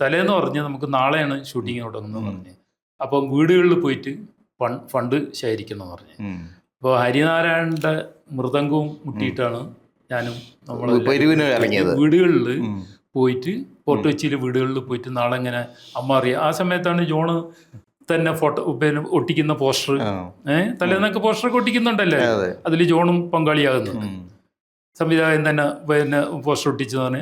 തലേന്ന് പറഞ്ഞ് നമുക്ക് നാളെയാണ് ഷൂട്ടിങ് തുടങ്ങുന്നത് പറഞ്ഞ്. അപ്പം വീടുകളിൽ പോയിട്ട് ഫണ്ട് ശേഖരിക്കണം എന്ന് പറഞ്ഞു. അപ്പോൾ ഹരിനാരായണന്റെ മൃദംഗവും മുട്ടിയിട്ടാണ് ഞാനും നമ്മൾ വീടുകളിൽ പോയിട്ട് ഫോർട്ട് കൊച്ചിയിലെ വീടുകളിൽ പോയിട്ട് നാളെ ഇങ്ങനെ അമ്മ അറിയാം. ആ സമയത്താണ് ജോണ് തന്നെ ഫോട്ടോ പിന്നെ ഒട്ടിക്കുന്ന പോസ്റ്റർ, തലേന്നൊക്കെ പോസ്റ്ററൊക്കെ ഒട്ടിക്കുന്നുണ്ടല്ലേ, അതിൽ ജോണും പങ്കാളിയാകുന്നുണ്ട്. സംവിധായകൻ തന്നെ പിന്നെ പോസ്റ്റർ ഒട്ടിച്ചതാണ്.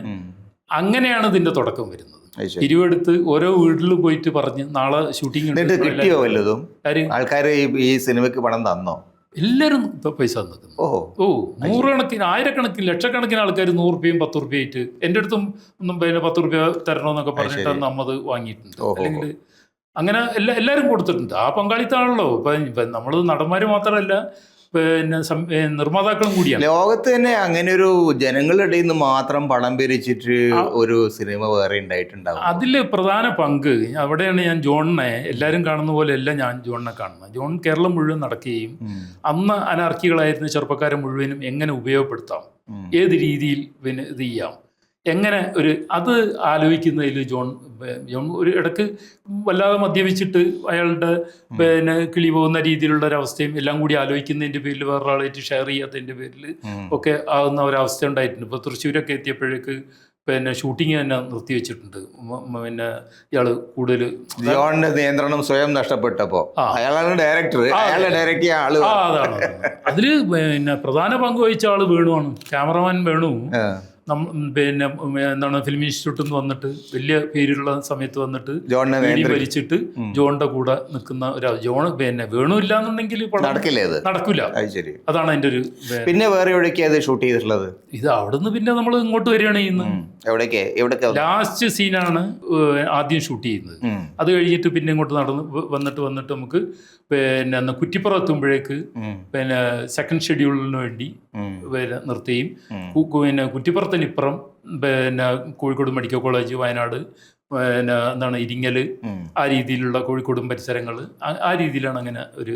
അങ്ങനെയാണ് ഇതിന്റെ തുടക്കം വരുന്നത്. പിരിവെടുത്ത് ഓരോ വീട്ടിൽ പോയിട്ട് പറഞ്ഞ് നാളെ ഷൂട്ടിംഗ് കിട്ടിയോ വല്ലതും? ആൾക്കാർ ഈ സിനിമയ്ക്ക് പണം തന്നോ? എല്ലാവരും പൈസ തന്നിരിക്കുന്നു. നൂറുകണക്കിന്, ആയിരക്കണക്കിന്, ലക്ഷക്കണക്കിന് ആൾക്കാർ 100 രൂപയും 10 രൂപ ആയിട്ട് എൻ്റെ അടുത്തും ഒന്നും പിന്നെ 10 രൂപ തരണമെന്നൊക്കെ പറഞ്ഞിട്ട് നമ്മത് വാങ്ങിയിട്ടുണ്ട്. അല്ലെങ്കിൽ അങ്ങനെ എല്ലാവരും കൊടുത്തിട്ടുണ്ട്. ആ പങ്കാളിത്തമാണല്ലോ. ഇപ്പം നമ്മൾ നടന്മാർ മാത്രമല്ല, പിന്നെ നിർമ്മാതാക്കളും കൂടിയാണ്. ലോകത്ത് തന്നെ അങ്ങനെ ഒരു ജനങ്ങളുടെ ഇടയിൽ നിന്ന് മാത്രം പണം പിരിച്ചിട്ട് ഒരു സിനിമ വേറെ ഉണ്ടായിട്ടുണ്ടാവും. അതിൽ പ്രധാന പങ്ക് അവിടെയാണ് ഞാൻ ജോണിനെ എല്ലാവരും കാണുന്ന പോലെ അല്ല ഞാൻ ജോണിനെ കാണുന്നത്. ജോൺ കേരളം മുഴുവൻ നടക്കുകയും അന്ന് അനാർക്കികളായിരുന്ന ചെറുപ്പക്കാരെ മുഴുവനും എങ്ങനെ ഉപയോഗപ്പെടുത്താം, ഏത് രീതിയിൽ പിന്നെ ഇത് ചെയ്യാം, എങ്ങനെ അത് ആലോചിക്കുന്നതിൽ ജോൺ ഒരു ഇടക്ക് വല്ലാതെ മദ്യപിച്ചിട്ട് അയാളുടെ പിന്നെ കിളി പോകുന്ന രീതിയിലുള്ള ഒരവസ്ഥയും എല്ലാം കൂടി ആലോചിക്കുന്നതിൻ്റെ പേരിൽ വേറൊരാളായിട്ട് ഷെയർ ചെയ്യാത്തതിൻ്റെ പേരിൽ ഒക്കെ ആകുന്ന ഒരവസ്ഥ ഉണ്ടായിട്ടുണ്ട്. ഇപ്പോൾ തൃശ്ശൂരൊക്കെ എത്തിയപ്പോഴേക്ക് പിന്നെ ഷൂട്ടിങ് തന്നെ നിർത്തിവെച്ചിട്ടുണ്ട്. പിന്നെ ഇയാള് കൂടുതൽ ജോണിന്റെ നിയന്ത്രണം സ്വയം നഷ്ടപ്പെട്ടപ്പോ അയാളാണ് ഡയറക്ടർ, അതാണ്. അതില് പിന്നെ പ്രധാന പങ്ക് വഹിച്ച ആള് വേണുവാണ്, ക്യാമറമാൻ വേണു. പിന്നെ എന്താണ് ഫിലിം ഇൻസ്റ്റിറ്റ്യൂട്ടിൽ നിന്ന് വന്നിട്ട് വലിയ പേരുള്ള സമയത്ത് വന്നിട്ട് ഭരിച്ചിട്ട് ജോണിന്റെ കൂടെ നിൽക്കുന്ന ജോൺ പിന്നെ വേണു ഇല്ലാന്നുണ്ടെങ്കിൽ നടക്കില്ല. അതാണ് അതിന്റെ ഒരു. പിന്നെ വേറെ എവിടേക്കാണ് ഷൂട്ട് ചെയ്തിട്ടുള്ളത്? ഇത് അവിടുന്ന് പിന്നെ നമ്മൾ ഇങ്ങോട്ട് വരികയാണ് ചെയ്യുന്നത്. ലാസ്റ്റ് സീനാണ് ആദ്യം ഷൂട്ട് ചെയ്യുന്നത്. അത് കഴിഞ്ഞിട്ട് പിന്നെ ഇങ്ങോട്ട് വന്നിട്ട് നമുക്ക് പിന്നെ കുറ്റിപ്പുറം എത്തുമ്പോഴേക്ക് പിന്നെ സെക്കൻഡ് ഷെഡ്യൂളിന് വേണ്ടി പിന്നെ നിർത്തുകയും, പിന്നെ കുറ്റിപ്പുറത്തിനിപ്പുറം പിന്നെ കോഴിക്കോട് മെഡിക്കൽ കോളേജ്, വയനാട്, പിന്നെ എന്താണ് ഇരിങ്ങൽ, ആ രീതിയിലുള്ള കോഴിക്കോടും പരിസരങ്ങൾ, ആ രീതിയിലാണ് അങ്ങനെ ഒരു